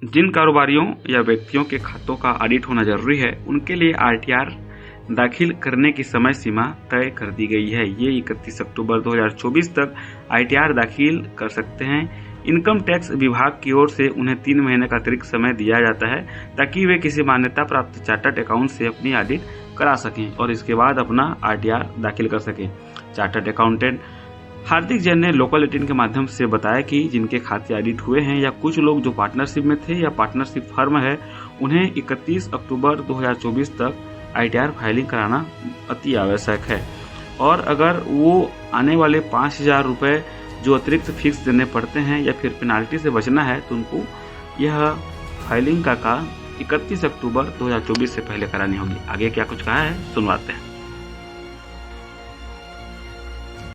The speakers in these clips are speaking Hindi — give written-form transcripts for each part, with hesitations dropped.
जिन कारोबारियों या व्यक्तियों के खातों का ऑडिट होना जरूरी है उनके लिए आरटीआर दाखिल करने की समय सीमा तय कर दी गई है। ये 31 अक्टूबर 2024 तक आरटीआर दाखिल कर सकते हैं। इनकम टैक्स विभाग की ओर से उन्हें 3 महीने का अतिरिक्त समय दिया जाता है ताकि वे किसी मान्यता प्राप्त चार्टर्ड अकाउंट से अपनी ऑडिट करा सकें और इसके बाद अपना आरटीआर दाखिल कर सकें। चार्टर्ड अकाउंटेंट हार्दिक जैन ने लोकल 18 के माध्यम से बताया कि जिनके खाते ऑडिट हुए हैं या कुछ लोग जो पार्टनरशिप में थे या पार्टनरशिप फर्म है उन्हें 31 अक्टूबर 2024 तक आईटीआर फाइलिंग कराना अति आवश्यक है और अगर वो आने वाले 5,000 रुपये जो अतिरिक्त फीस देने पड़ते हैं या फिर पेनाल्टी से बचना है तो उनको यह फाइलिंग का काम 31 अक्टूबर 2024 से पहले करानी होगी। आगे क्या कुछ कहा है सुनवाते हैं।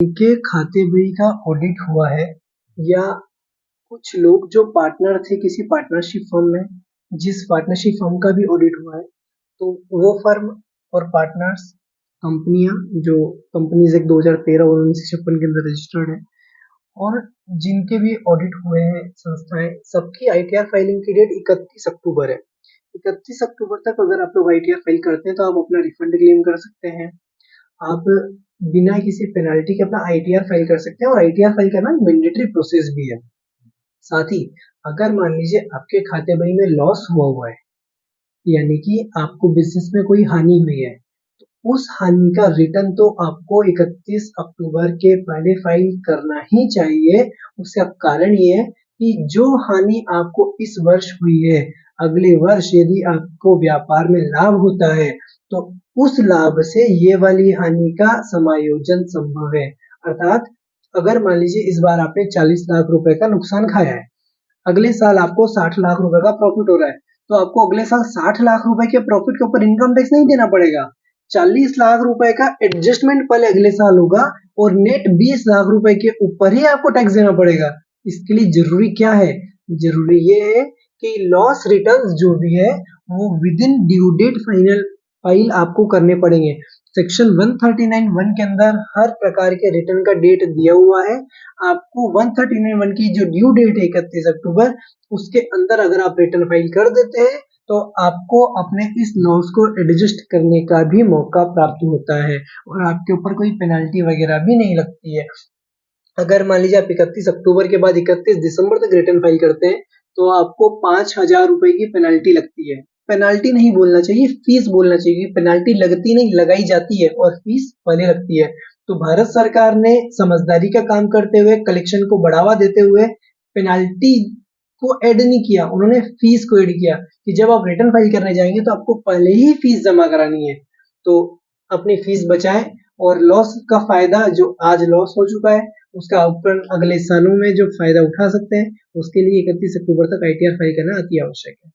इनके खाते बही का ऑडिट हुआ है या कुछ लोग जो पार्टनर थे किसी पार्टनरशिप फर्म में, जिस पार्टनरशिप फर्म का भी ऑडिट हुआ है, तो वो फर्म और पार्टनर्स कंपनियां जो कंपनीज एक 2013 और 1956 के अंदर रजिस्टर्ड है और जिनके भी ऑडिट हुए हैं संस्थाएं, सबकी आईटीआर फाइलिंग की डेट 31 अक्टूबर है। 31 अक्टूबर तक अगर आप लोग आईटीआर फाइल करते हैं तो आप अपना रिफंड क्लेम कर सकते हैं। आप बिना किसी पेनाल्टी के अपना आईटीआर फाइल कर सकते हैं और आईटीआर फाइल करना मैंडेटरी प्रोसेस भी है। साथ ही अगर मान लीजिए आपके खाते बही में लॉस हुआ है, यानी कि आपको बिजनेस में कोई हानि हुई है, तो उस हानि का रिटर्न तो आपको 31 अक्टूबर के पहले फाइल करना ही चाहिए। उसका कारण ये है कि जो हानि आपको इस वर्ष हुई है, अगले वर्ष यदि आपको व्यापार में लाभ होता है तो उस लाभ से ये वाली हानि का समायोजन संभव है। अर्थात अगर मान लीजिए इस बार आपने 40 लाख रुपए का नुकसान खाया है, अगले साल आपको 60 लाख रुपए का प्रॉफिट हो रहा है, तो आपको अगले साल 60 लाख रुपए के प्रॉफिट के ऊपर इनकम टैक्स नहीं देना पड़ेगा। 40 लाख रुपए का एडजस्टमेंट पहले अगले साल होगा और नेट 20 लाख रुपए के ऊपर ही आपको टैक्स देना पड़ेगा। इसके लिए जरूरी क्या है? जरूरी ये है कि लॉस रिटर्न्स जो भी है वो within due date file आपको करने पड़ेंगे। सेक्शन 139(1) के अंदर हर प्रकार के रिटर्न का डेट दिया हुआ है। आपको 139(1) की जो ड्यू डेट है 31 अक्टूबर, उसके अंदर अगर आप रिटर्न फाइल कर देते हैं तो आपको अपने इस लॉस को एडजस्ट करने का भी मौका प्राप्त होता है और आपके ऊपर कोई पेनाल्टी वगैरह भी नहीं लगती है। अगर मान लीजिए आप 31 अक्टूबर के बाद 31 दिसंबर तक रिटर्न फाइल करते हैं तो आपको 5,000 रुपए की पेनाल्टी लगती है। पेनाल्टी नहीं बोलना चाहिए, फीस बोलना चाहिए। पेनाल्टी लगती नहीं, लगाई जाती है और फीस पहले लगती है। तो भारत सरकार ने समझदारी का काम करते हुए, कलेक्शन को बढ़ावा देते हुए पेनाल्टी को ऐड नहीं किया, उन्होंने फीस को ऐड किया कि जब आप रिटर्न फाइल करने जाएंगे तो आपको पहले ही फीस जमा करानी है। तो अपनी फीस बचाएं और लॉस का फायदा जो आज लॉस हो चुका है उसका अपन अगले सालों में जो फायदा उठा सकते हैं, उसके लिए 31 अक्टूबर तक आईटीआर फाइल करना अति आवश्यक है।